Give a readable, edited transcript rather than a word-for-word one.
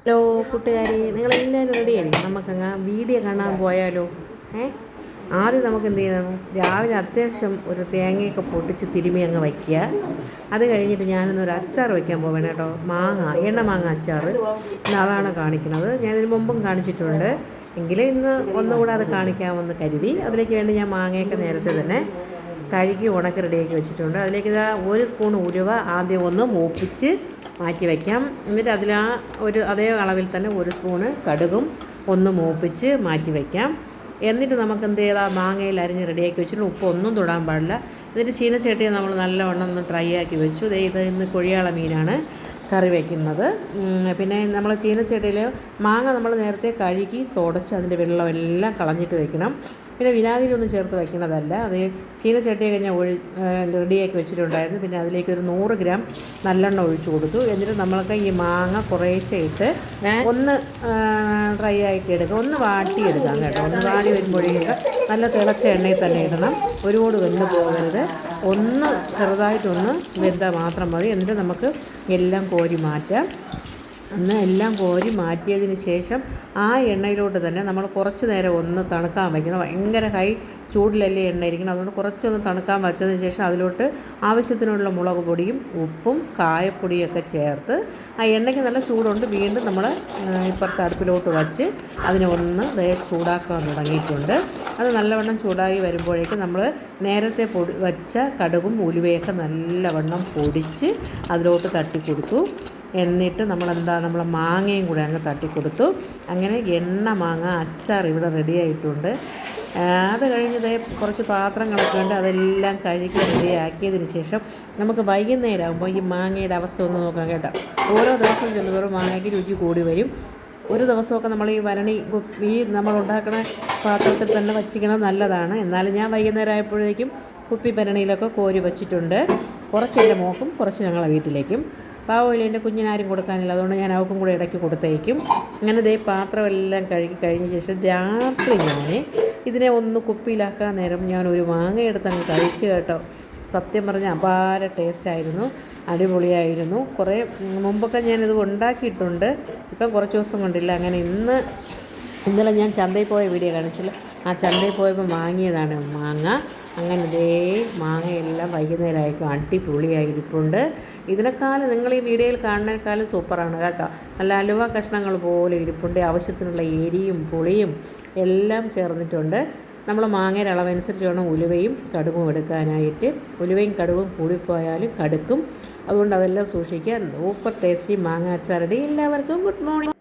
Hello കൂട്ടുകാരെ, നിങ്ങളെല്ലാവരും റെഡിയല്ലേ? നമുക്കങ്ങ് വീഡിയോ കാണാൻ പോയാലോ? ആദ്യം നമുക്ക് എന്ത് ചെയ്യണം? രാവിലെ അത്യാവശ്യം ഒരു തേങ്ങയൊക്കെ പൊട്ടിച്ച് തിരുമ്മി അങ്ങ് വയ്ക്കുക. അത് കഴിഞ്ഞിട്ട് ഞാനൊന്നൊരു അച്ചാർ വയ്ക്കാൻ പോവേണം കേട്ടോ. എണ്ണ മാങ്ങ അച്ചാർ. ഇന്ന് അതാണ് കാണിക്കുന്നത്. ഞാനിതിന് മുമ്പും കാണിച്ചിട്ടുണ്ട്, എങ്കിലും ഇന്ന് ഒന്നുകൂടെ അത് കാണിക്കാമെന്ന് കരുതി. അതിലേക്ക് വേണ്ടി ഞാൻ മാങ്ങയൊക്കെ നേരത്തെ തന്നെ കഴുകി ഉണക്കി റെഡിയാക്കി വെച്ചിട്ടുണ്ട്. അതിലേക്ക് ഒരു സ്പൂൺ ഉലുവ ആദ്യം ഒന്ന് മൂപ്പിച്ച് മാറ്റി വയ്ക്കാം. എന്നിട്ട് അതേ അളവിൽ തന്നെ ഒരു സ്പൂണ് കടുകും ഒന്ന് മൂപ്പിച്ച് മാറ്റി വയ്ക്കാം. എന്നിട്ട് നമുക്ക് എന്ത് ചെയ്താൽ മാങ്ങയിൽ അരിഞ്ഞ് റെഡിയാക്കി വെച്ചിട്ട് ഉപ്പൊന്നും തൊടാൻ പാടില്ല. എന്നിട്ട് ചീനച്ചട്ടിയെ നമ്മൾ നല്ലവണ്ണം ഒന്ന് ഫ്രൈ ആക്കി വെച്ചു. ഇത് ഇന്ന് കൊഴിയാള മീനാണ് കറി വയ്ക്കുന്നത്. പിന്നെ നമ്മൾ ചീനച്ചട്ടിയിൽ മാങ്ങ നമ്മൾ നേരത്തെ കഴുകി തുടച്ച് അതിൻ്റെ വെള്ളമെല്ലാം കളഞ്ഞിട്ട് വയ്ക്കണം. പിന്നെ വിനാഗിരി ഒന്നും ചേർത്ത് വയ്ക്കുന്നതല്ല. അത് ചീനച്ചട്ടിയൊക്കെ ഞാൻ റെഡിയാക്കി വെച്ചിട്ടുണ്ടായിരുന്നു. പിന്നെ അതിലേക്ക് ഒരു 100 ഗ്രാം നല്ലെണ്ണ ഒഴിച്ചു കൊടുത്തു. എന്നിട്ട് നമ്മൾക്ക് ഈ മാങ്ങ കുറേശ്ശെ ഇട്ട് ഒന്ന് ഡ്രൈ ആക്കി എടുക്കുക, ഒന്ന് വാട്ടിയെടുക്കാം കേട്ടോ. ഒന്ന് വാടി വരുമ്പോഴേക്കൊക്കെ നല്ല തിളച്ച എണ്ണയിൽ തന്നെ ഇടണം. ഒരുപാട് വെന്ത് പോകരുത്, ഒന്ന് ചെറുതായിട്ടൊന്ന് വെന്താൽ മാത്രം മതി. എന്നിട്ട് നമുക്ക് എല്ലാം കോരി മാറ്റാം. എല്ലാം കോരി മാറ്റിയതിന് ശേഷം ആ എണ്ണയിലോട്ട് തന്നെ നമ്മൾ കുറച്ച് നേരം ഒന്ന് തണുക്കാൻ വയ്ക്കണം. ഭയങ്കര ഹൈ ചൂടിലല്ലേ എണ്ണ ഇരിക്കണം. അതുകൊണ്ട് കുറച്ചൊന്ന് തണുക്കാൻ വച്ചതിന് ശേഷം അതിലോട്ട് ആവശ്യത്തിനുള്ള മുളക് പൊടിയും ഉപ്പും കായപ്പൊടിയൊക്കെ ചേർത്ത് ആ എണ്ണയ്ക്ക് നല്ല ചൂടുണ്ട്. വീണ്ടും നമ്മൾ ഇപ്പുറത്തെ അടുപ്പിലോട്ട് വച്ച് അതിനെ ഒന്ന് ചൂടാക്കാൻ തുടങ്ങിയിട്ടുണ്ട്. അത് നല്ലവണ്ണം ചൂടായി വരുമ്പോഴേക്കും നമ്മൾ നേരത്തെ വച്ച കടുകും ഉലുവയൊക്കെ നല്ലവണ്ണം പൊടിച്ച് അതിലോട്ട് തട്ടിക്കൊടുത്തു. എന്നിട്ട് നമ്മൾ മാങ്ങയും കൂടെ അങ്ങ് തട്ടിക്കൊടുത്തു. അങ്ങനെ എണ്ണ മാങ്ങ അച്ചാർ ഇവിടെ റെഡി ആയിട്ടുണ്ട്. അത് കഴിഞ്ഞത് കുറച്ച് പാത്രങ്ങളൊക്കെ ഉണ്ട്, അതെല്ലാം കഴുകി റെഡിയാക്കിയതിന് ശേഷം നമുക്ക് വൈകുന്നേരം ആകുമ്പോൾ ഈ മാങ്ങയുടെ അവസ്ഥ ഒന്ന് നോക്കാം കേട്ടോ. ഓരോ ദിവസം ചെല്ലുന്നവരും മാങ്ങയ്ക്ക് രുചി കൂടി വരും. ഒരു ദിവസമൊക്കെ നമ്മൾ ഈ നമ്മൾ ഉണ്ടാക്കുന്ന പാത്രത്തിൽ തന്നെ വച്ചിക്കണം, നല്ലതാണ്. എന്നാലും ഞാൻ വൈകുന്നേരം ആയപ്പോഴേക്കും കുപ്പി ഭരണിയിലൊക്കെ കോരി വച്ചിട്ടുണ്ട്. കുറച്ച് എൻ്റെ മോക്കും കുറച്ച് ഞങ്ങളെ വീട്ടിലേക്കും. പാവമില്ല, എൻ്റെ കുഞ്ഞിനാരും കൊടുക്കാനില്ല, അതുകൊണ്ട് ഞാൻ അവൾക്കും കൂടെ ഇടയ്ക്ക് കൊടുത്തേക്കും. അങ്ങനെ പാത്രമെല്ലാം കഴുകി കഴിഞ്ഞ ശേഷം രാത്രി ഞാൻ ഇതിനെ ഒന്ന് കുപ്പിയിലാക്കാൻ നേരം ഞാൻ ഒരു മാങ്ങയെടുത്ത് അങ്ങ് കഴിച്ചു കേട്ടോ. സത്യം പറഞ്ഞാൽ അപാര ടേസ്റ്റായിരുന്നു, അടിപൊളിയായിരുന്നു. കുറേ മുമ്പൊക്കെ ഞാനിത് ഉണ്ടാക്കിയിട്ടുണ്ട്, ഇപ്പം കുറച്ച് ദിവസം കൊണ്ടില്ല. അങ്ങനെ ഇന്നലെ ഞാൻ ചന്തയിൽ പോയ വീഡിയോ കാണിച്ചില്ല, ആ ചന്തയിൽ പോയപ്പോൾ വാങ്ങിയതാണ് മാങ്ങ. അങ്ങനെ മാങ്ങയെല്ലാം വൈകുന്നേരമായിരിക്കും അടിപൊളിയായിരിപ്പുണ്ട്. ഇതിനേക്കാളും നിങ്ങൾ ഈ വീഡിയോയിൽ കാണുന്നതിനേക്കാളും സൂപ്പറാണ് കേട്ടോ. നല്ല അലുവ കഷ്ണങ്ങൾ പോലെ ഇരിപ്പുണ്ട്. ആവശ്യത്തിനുള്ള എരിയും പുളിയും എല്ലാം ചേർന്നിട്ടുണ്ട്. നമ്മൾ മാങ്ങയുടെ അളവനുസരിച്ച് വേണം ഉലുവയും കടുകും എടുക്കാനായിട്ട്. ഉലുവയും കടുകും കൂടിപ്പോയാലും കടുക്കും, അതുകൊണ്ട് അതെല്ലാം സൂക്ഷിക്കുക. സൂപ്പർ ടേസ്റ്റി മാങ്ങ അച്ചാർ റെഡി. എല്ലാവർക്കും ഗുഡ് മോർണിംഗ്.